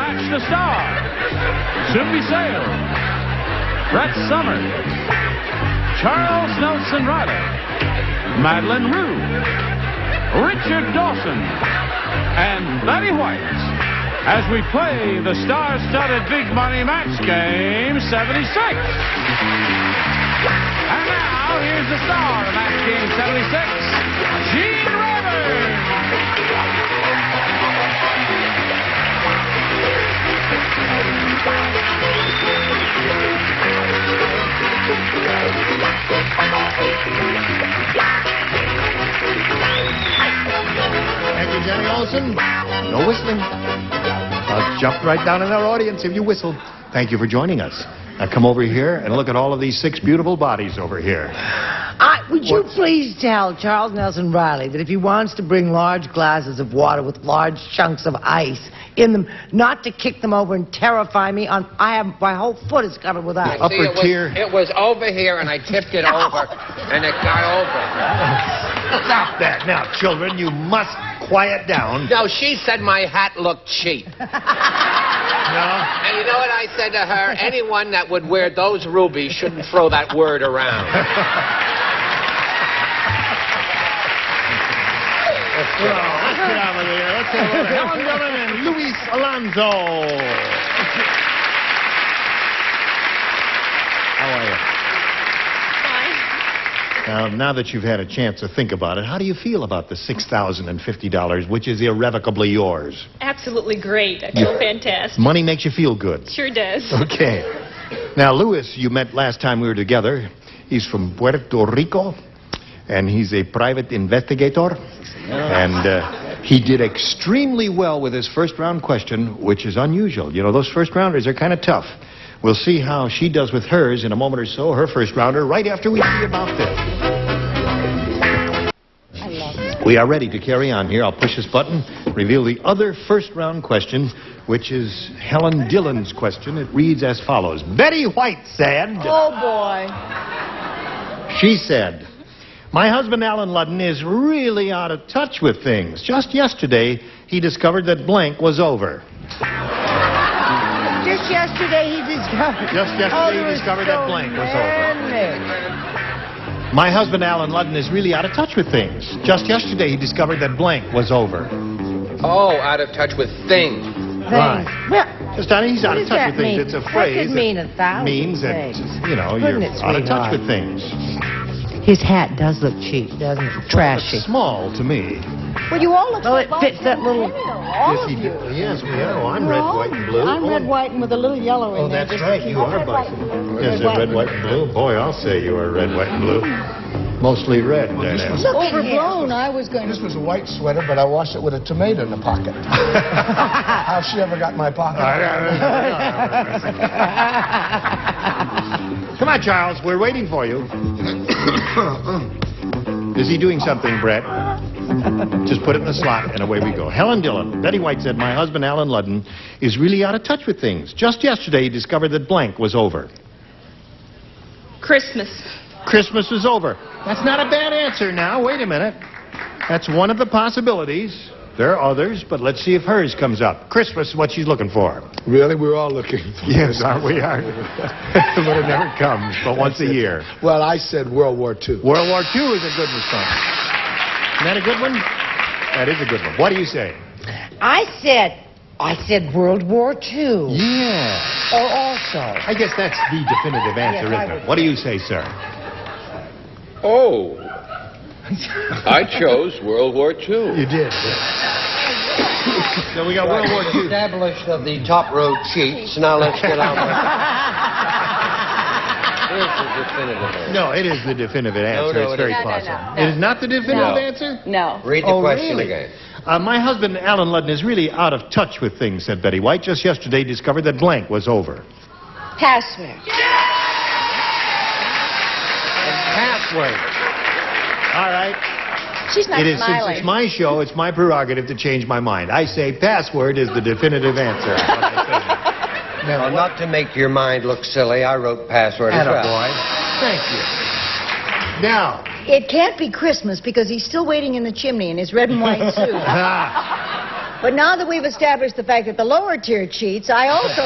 Match the Stars. Soupy Sales, Brett Summers, Charles Nelson Reilly, Madeline Rue, Richard Dawson, and Betty White, as we play the star-studded Big Money Match Game 76. And now, here's the star of Match Game 76, Gene Rayburn. Thank you, Jenny Olson. No whistling. I'll jump right down in our audience if you whistle. Thank you for joining us. Now come over here and look at all of these 6 beautiful bodies over here. Would you please tell Charles Nelson Reilly that if he wants to bring large glasses of water with large chunks of ice in them, not to kick them over and terrify me? My whole foot is covered with ice. Upper tier. It was over here, and I tipped it over, and it got over. Stop that now, children. You must quiet down. No, she said my hat looked cheap. No? And you know what I said to her? Anyone that would wear those rubies shouldn't throw that word around. Let's get over there. Let's have Helen Dillon and Luis Alonso. How are you? Now that you've had a chance to think about it, how do you feel about the $6,050, which is irrevocably yours? Absolutely great. I feel fantastic. Money makes you feel good. Sure does. Okay. Now, Luis, you met last time we were together. He's from Puerto Rico, and he's a private investigator. And he did extremely well with his first-round question, which is unusual. You know, those first-rounders are kind of tough. We'll see how she does with hers in a moment or so, her first-rounder, right after we see about this. We are ready to carry on here. I'll push this button, reveal the other first-round question, which is Helen Dillon's question. It reads as follows. Betty White said... Oh, boy. She said, "My husband, Alan Ludden, is really out of touch with things. Just yesterday, he discovered that blank was over." Just yesterday he discovered... He discovered that blank was over. "My husband, Alan Ludden, is really out of touch with things. Just yesterday, he discovered that blank was over." Oh, out of touch with things. Right. Well, Just, honey, he's out of touch with things. mean? It's a That phrase could mean 1,000 means that, things. you know, Couldn't you're it, out of touch sweetheart? with things. his hat does look cheap, doesn't it? Trashy. It's small to me. Well, you all look Well, so it fits that little... All of you. Yes, we are. Oh, I'm red, white, and blue. I'm red, white, and with a little yellow in Oh, there. that's just right. to keep- You are red, white, Bison. and- Yes, red, white, and blue. Boy, I'll say you are red, white, and blue. Mostly red. Overblown, I was going This to... was a white sweater, but I washed it with a tomato in the pocket. How she ever got in my pocket? Come on, Charles. We're waiting for you. Is he doing something, Brett? Just put it in the slot, and away we go. Helen Dillon. Betty White said, "My husband, Alan Ludden, is really out of touch with things. Just yesterday, he discovered that blank was over." Christmas. Christmas is over. That's not a bad answer now. Wait a minute. That's one of the possibilities. There are others, but let's see if hers comes up. Christmas is what she's looking for. Really? We're all looking for Yes, aren't we? But it never comes, but once a year. Well, I said World War II. World War II is a good response. Isn't that a good one? That is a good one. What do you say? I said World War II. Yeah. Or also. I guess that's the definitive answer, Yes, I isn't it? would What do you say, sir? Oh. I chose World War II. You did. So we got World War II. Established of the top row cheats. Now let's get on with Here's the definitive answer. No, it is the definitive answer. no, it's it very isn't. possible. No. It is not the definitive No. answer? No. Read the Oh, question really? again. My husband, Alan Ludden, is really out of touch with things, said Betty White. Just yesterday, discovered that blank was over. Password. Password. All right. She's not It is, since smiling. it's my show, it's my prerogative to change my mind. I say password is the definitive answer. Now, not to make your mind look silly, I wrote password as well. Attaboy. Thank you. Now, It can't be Christmas because he's still waiting in the chimney in his red and white suit. But now that we've established the fact that the lower tier cheats, I also...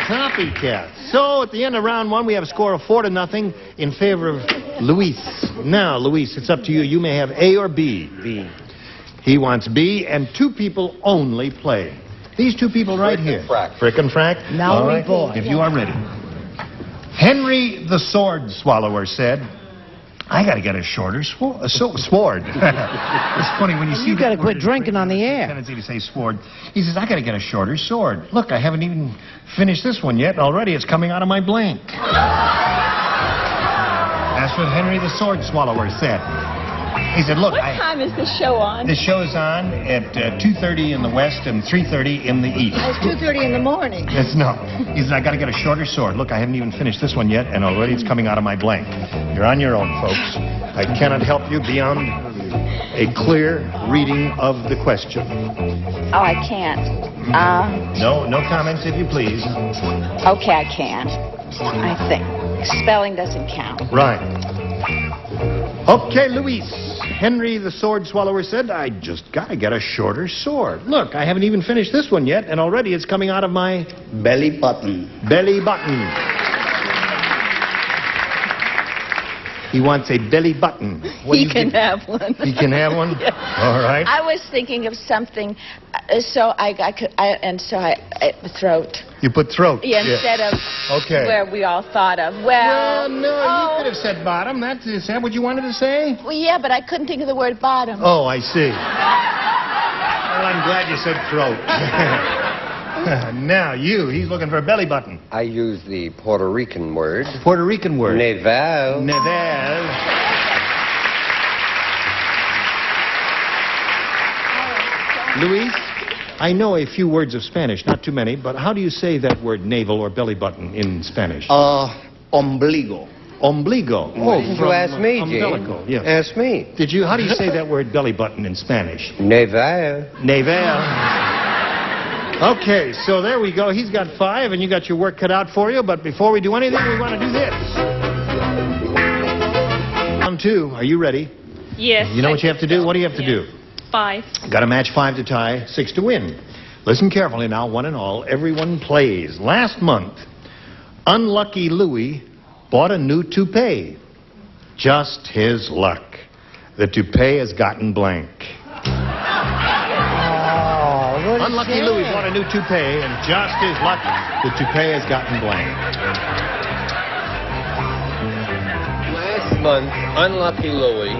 Copycat. So, at the end of round one, we have a score of 4-0 in favor of Luis. Now, Luis, it's up to you. You may have A or B. B. He wants B, and 2 people only play. These 2 people right here. Frick and Frack. Now, all right, boy. if you are ready. Henry the Sword Swallower said, I got to get a shorter sword. It's funny when you see... You got to quit drinking on the air. Tendency to say sword. He says, I got to get a shorter sword. Look, I haven't even finished this one yet, and already it's coming out of my blank. That's what Henry the Sword Swallower said. He said, look, What time is this show on? This show is on at 2:30 in the west and 3:30 in the east. It's 2:30 in the morning. It's no. He said, I got to get a shorter sword. Look, I haven't even finished this one yet, and already it's coming out of my blank. You're on your own, folks. I cannot help you beyond a clear reading of the question. Oh, I can't. No comments, if you please. Okay, I can. I think. Spelling doesn't count. Right. Okay, Luis. Henry the Sword Swallower said, I just got to get a shorter sword. Look, I haven't even finished this one yet, and already it's coming out of my... belly button. Belly button. He wants a belly button. He can have one. He can have one? Yeah. All right. I was thinking of something, throat. You put throat. Yeah, instead of where we all thought of. Well, no, you could have said bottom. Is that what you wanted to say? Well, yeah, but I couldn't think of the word bottom. Oh, I see. Well, I'm glad you said throat. Now, he's looking for a belly button. I use the Puerto Rican word. Puerto Rican word. Neval. Neval. Luis, I know a few words of Spanish, not too many, but how do you say that word navel or belly button in Spanish? Ombligo. Ombligo. Oh, did you ask me, Gene? Umbilical, yes. Ask me. Did you? How do you say that word belly button in Spanish? Neval. Navel. Okay, so there we go. He's got 5, and you got your work cut out for you. But before we do anything, we want to do this. Round 2. Are you ready? Yes. You know what you have to do? What do you have to do? 5. Got to match 5 to tie, 6 to win. Listen carefully now, one and all. Everyone plays. Last month, Unlucky Louie bought a new toupee. Just his luck. The toupee has gotten blank. Unlucky Louie bought a new toupee, and just his luck, the toupee has gotten blank. Last month, Unlucky Louie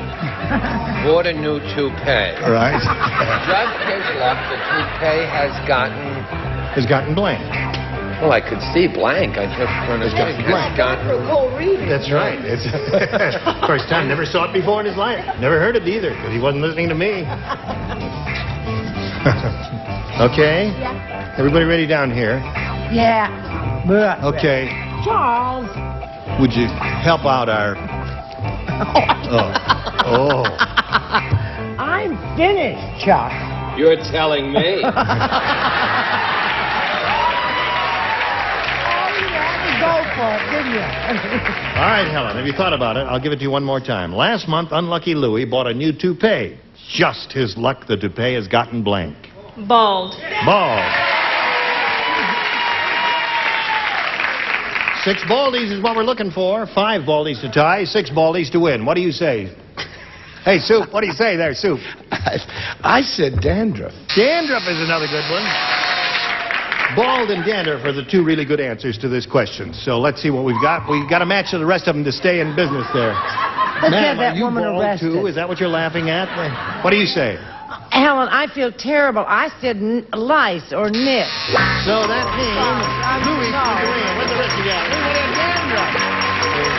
bought a new toupee. All right. Just his luck, the toupee has gotten blank. Well, I could see blank. I just turned it blank. That's right. It's first time. Never saw it before in his life. Never heard it either, because he wasn't listening to me. Okay? Yeah. Everybody ready down here? Yeah. Okay. Charles. Would you help out our... Oh. I'm finished, Chuck. You're telling me. Go for it, didn't you? All right, Helen, have you thought about it? I'll give it to you one more time. Last month, Unlucky Louie bought a new toupee. Just his luck, the toupee has gotten blank. Bald. Bald. 6 baldies is what we're looking for. 5 baldies to tie, 6 baldies to win. What do you say? Hey, Soup, what do you say there, Soup? I said dandruff. Dandruff is another good one. Bald and dandruff are the 2 really good answers to this question. So let's see what we've got. We've got to match the rest of them to stay in business there. Let's Ma'am, have that are you woman bald arrested. too? Is that what you're laughing at? What do you say? Helen, I feel terrible. I said lice or nip. So that means Louis is going to win. What's the rest of you got? Everybody had dandruff.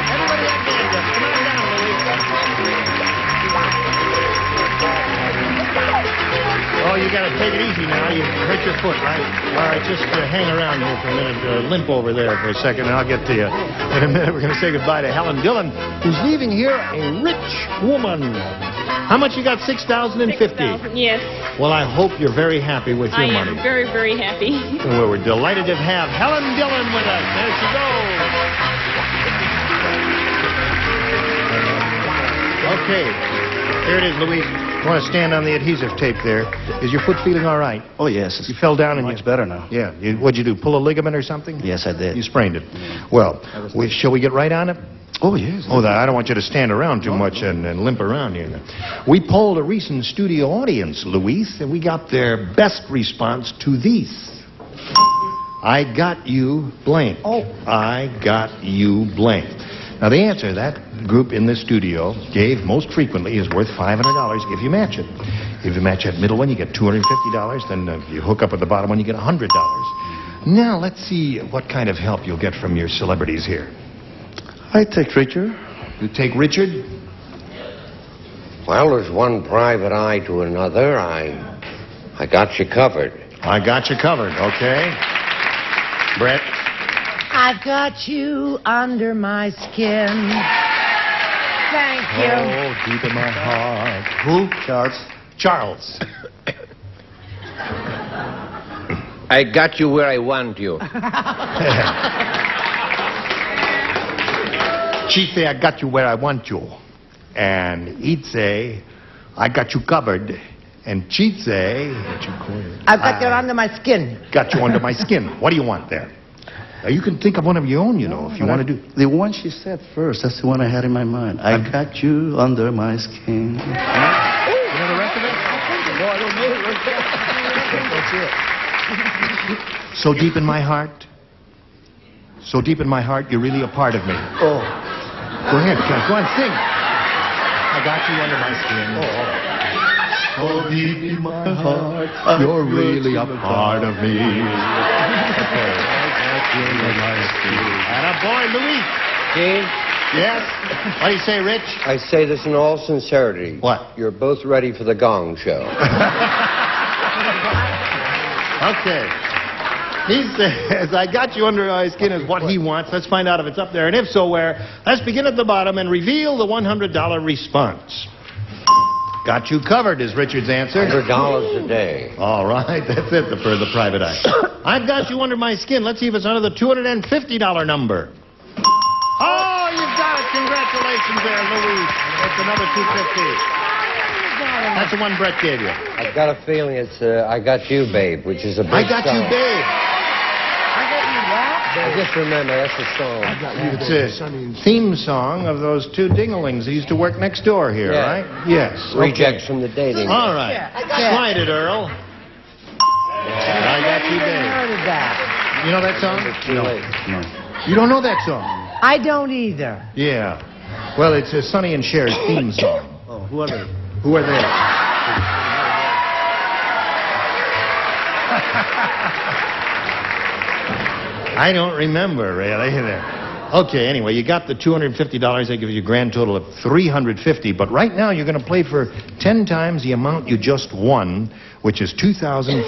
Everybody had dandruff. Come on down, Louis. Oh, you got to take it easy now. You hurt your foot, right? All right, just hang around here for a minute. Limp over there for a second, and I'll get to you. In a minute, we're going to say goodbye to Helen Dillon, who's leaving here a rich woman. How much you got? $6,050. $6,000, yes. Well, I hope you're very happy with your money. I am very, very happy. Well, we're delighted to have Helen Dillon with us. There she goes. Okay. Here it is, Louise. You want to stand on the adhesive tape there. Is your foot feeling all right? Oh, yes. You fell down and Much better now. Yeah. What'd you do, pull a ligament or something? Yes, I did. You sprained it. Well, shall we get right on it? Oh, yes. Oh, I don't want you to stand around too much and limp around here. We polled a recent studio audience, Luis, and we got their best response to these. I got you blank. Oh. I got you blank. Now, the answer that group in this studio gave most frequently is worth $500 if you match it. If you match that middle one, you get $250. Then if you hook up with the bottom one, you get $100. Now, let's see what kind of help you'll get from your celebrities here. I take Richard. You take Richard? Well, there's one private eye to another. I got you covered. I got you covered, okay. Brett? I've got you under my skin. Thank you. Oh, deep in my heart. Who? Charles. I got you where I want you. She'd say, I got you where I want you. And he'd say, I got you covered. And she'd say, I've got you under my skin. Got you under my skin. What do you want there? Now, you can think of one of your own, you know, if you want to do. The one she said first, that's the one I had in my mind. I got you under my skin. You know the rest of it? No, I don't know the rest of it. That's it. So deep in my heart. So deep in my heart, you're really a part of me. Oh. Go ahead, go on, sing. I got you under my skin. So deep in my heart, you're really a part of me. And a boy, Louis. Gene? Yes? What do you say, Rich? I say this in all sincerity. What? You're both ready for the gong show. Okay. He says, I got you under my skin is what he wants. Let's find out if it's up there. And if so, where? Let's begin at the bottom and reveal the $100 response. Got you covered is Richard's answer. $100 a day. All right, that's it for the private eye. I've got you under my skin. Let's see if it's under the $250 number. Oh, you've got it. Congratulations there, Louise. That's another $250. That's the one Brett gave you. I've got a feeling it's I Got You, Babe, which is a big I got song. you, babe. I just remember, that's the song. It's a theme song of those two dinglings that used to work next door here, Yeah. right? Yes. Rejects from the dating. All right. Slide it, Earl. I got you, babe. Heard of that? You know that song? Too late. No. You don't know that song? I don't either. Yeah. Well, it's a Sonny and Cher's theme song. Oh, who are they? Who are they? I don't remember, really. Okay, anyway, you got the $250. That gives you a grand total of $350. But right now, you're going to play for 10 times the amount you just won, which is $2,500.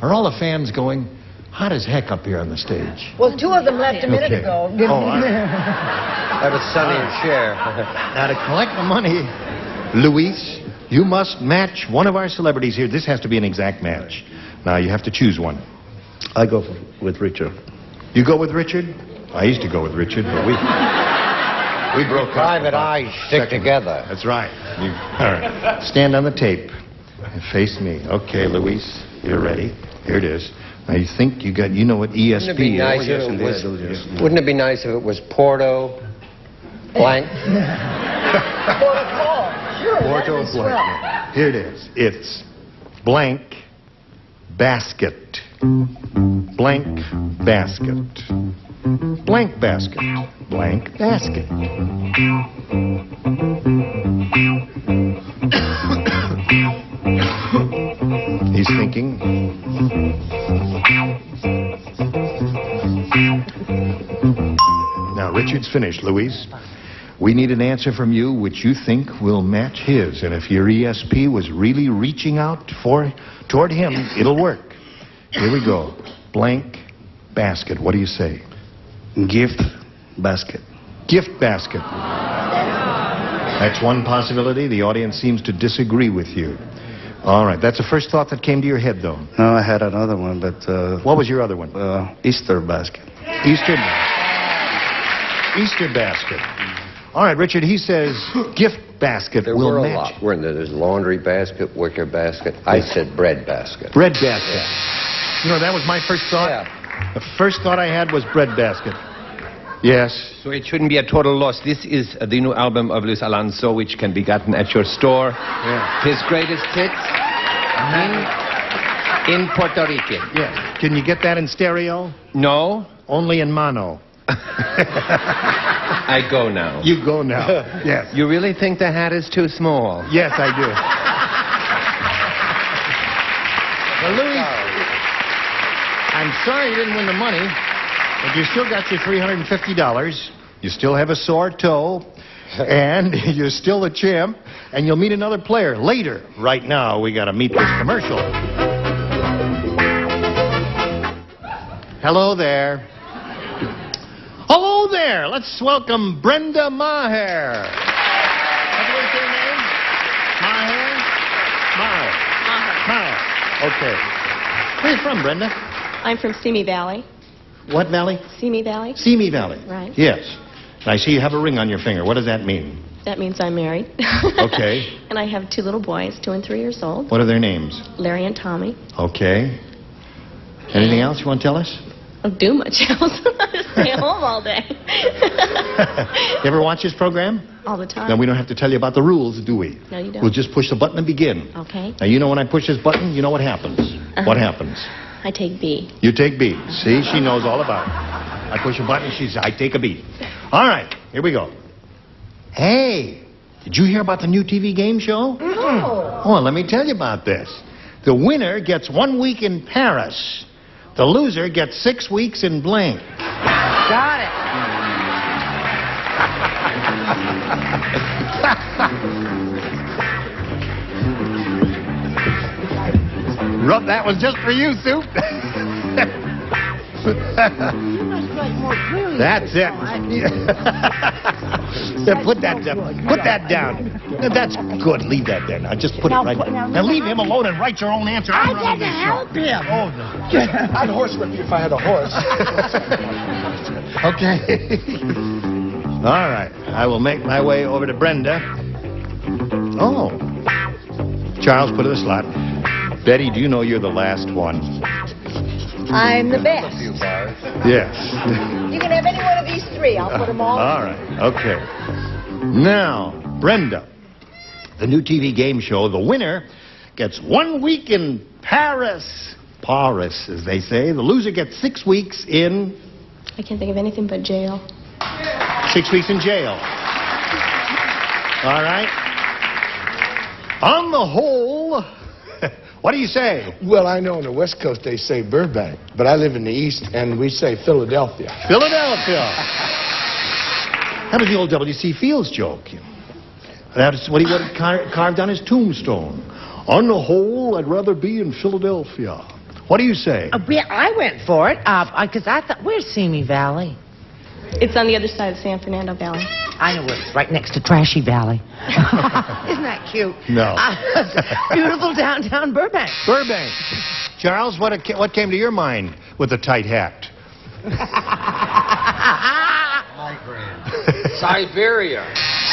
Are all the fans going hot as heck up here on the stage? Well, two of them left a minute Okay. ago. Oh, all right. That was Sonny and Cher. Now, to collect the money, Luis, you must match one of our celebrities here. This has to be an exact match. Now, you have to choose one. I go with Richard. You go with Richard? I used to go with Richard, but we broke up. Private eyes stick together. That's right. All right. Stand on the tape and face me. Okay, Luis, you're ready. Here it is. Now, you think you know what ESP Wouldn't it be nice is? if it was, wouldn't it be nice if it was Porto blank? Porto blank. Here it is. It's blank basket. Blank basket. Blank basket. Blank basket. He's thinking. Now, Richard's finished, Louise. We need an answer from you which you think will match his. And if your ESP was really reaching out toward him, it'll work. Here we go. Blank basket. What do you say? Gift basket. Gift basket. That's one possibility. The audience seems to disagree with you. All right. That's the first thought that came to your head, though. No, I had another one, but... What was your other one? Easter basket. Easter basket. All right, Richard, he says gift basket There will were a match. lot, weren't there? There's laundry basket, wicker basket. I said bread basket. Bread basket. You know, that was my first thought. Yeah. The first thought I had was bread basket. Yes. So it shouldn't be a total loss. This is the new album of Luis Alonso, which can be gotten at your store. Yeah. His greatest hits in Puerto Rican. Yes. Can you get that in stereo? No. Only in mono. I go now. You go now. Yes. You really think the hat is too small? Yes, I do. Well, Louis, I'm sorry you didn't win the money, but you still got your $350. You still have a sore toe, and you're still a champ, and you'll meet another player later. Right now, we got to meet this commercial. Hello there. Hello there. Let's welcome Brenda Maher. What's her name? Maher? Maher. Okay. Where are you from, Brenda? I'm from Simi Valley. What valley? Simi Valley? Simi Valley. Right. Yes. And I see you have a ring on your finger. What does that mean? That means I'm married. Okay. And I have 2 little boys, 2 and 3 years old. What are their names? Larry and Tommy. Okay. Anything else you want to tell us? Don't do much else. I just stay home all day. You ever watch this program? All the time. Then we don't have to tell you about the rules, do we? No, you don't. We'll just push the button and begin. Okay. Now, you know when I push this button, you know what happens. What happens? I take B. You take B. See, she knows all about it. I push a button, she says, I take a B. All right, here we go. Hey, did you hear about the new TV game show? No. Oh, let me tell you about this. The winner gets 1 week in Paris. The loser gets 6 weeks in blank. Got it. That was just for you, Soup. That's it. Yeah, put that down. That's good. Leave that there. Now just put it right there. Now leave him alone and write your own answer. I'm running this show. him. Oh, no. I'd horsewhip you if I had a horse. Okay. All right. I will make my way over to Brenda. Oh. Charles, put it in the slot. Betty, do you know you're the last one? I'm the best. Yes. You can have any one of these 3. I'll put them all. All right. Okay. Now, Brenda, the new TV game show, the winner gets 1 week in Paris. Paris, as they say. The loser gets 6 weeks in... I can't think of anything but jail. 6 weeks in jail. All right. On the whole... What do you say? Well, I know on the West Coast they say Burbank, but I live in the East and we say Philadelphia. Philadelphia. That was the old W.C. Fields joke. That's what he carved on his tombstone. On the whole, I'd rather be in Philadelphia. What do you say? I went for it because I thought, where's Simi Valley? It's on the other side of San Fernando Valley. I know it's right next to Trashy Valley. Isn't that cute? No. Beautiful downtown Burbank. Burbank. Charles, what came to your mind with the tight hat? Siberia.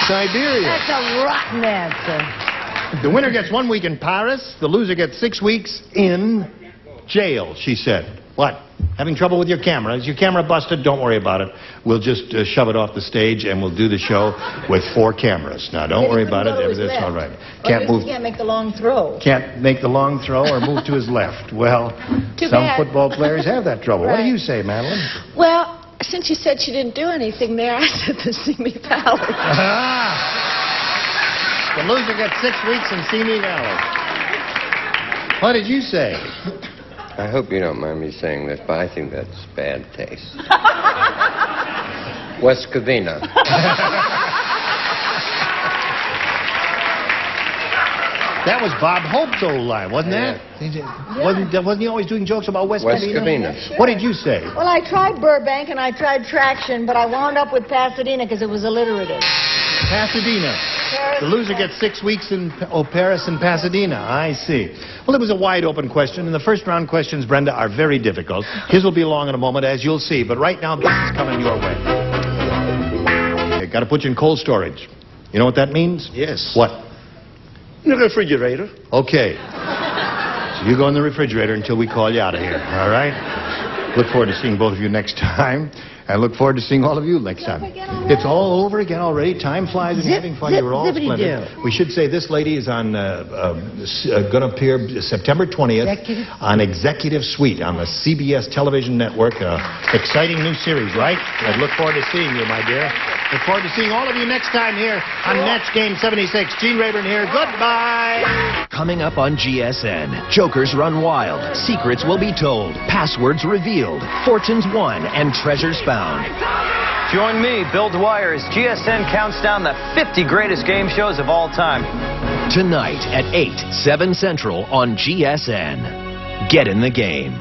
Siberia. That's a rotten answer. The winner gets 1 week in Paris. The loser gets 6 weeks in jail, she said. What? Having trouble with your camera? Is your camera busted? Don't worry about it. We'll just shove it off the stage and we'll do the show with 4 cameras. Now, don't worry about it. Everything's all right. Can't make the long throw. Can't make the long throw or move to his left. Well, some football players have that trouble. What do you say, Madeline? Well, since you said she didn't do anything there, I said the Simi Valley. The loser gets 6 weeks in Simi Valley. What did you say? I hope you don't mind me saying this, but I think that's bad taste. West Covina. That was Bob Hope's old line, wasn't that? Wasn't he always doing jokes about West Covina? What did you say? Well, I tried Burbank and I tried Traction, but I wound up with Pasadena because it was alliterative. Pasadena. The loser gets 6 weeks in Paris and Pasadena. I see. Well, it was a wide-open question, and the first round questions, Brenda, are very difficult. His will be long in a moment, as you'll see. But right now, this is coming your way. Okay, got Got to put you in cold storage. You know what that means? Yes. What? In the refrigerator. Okay. So you go in the refrigerator until we call you out of here, all right? Look forward to seeing both of you next time. And look forward to seeing all of you next time. It's all over again already. Time flies and having fun. You were all splendid. We should say this lady is on going to appear September 20th on Executive Suite on the CBS television network. Exciting new series, right? I look forward to seeing you, my dear. Look forward to seeing all of you next time here on Match Game 76. Gene Rayburn here. Goodbye. Coming up on GSN, Jokers run wild, secrets will be told, passwords revealed, fortunes won, and treasures found. Join me, Bill Dwyer, as GSN counts down the 50 greatest game shows of all time. Tonight at 8, 7 Central on GSN. Get in the game.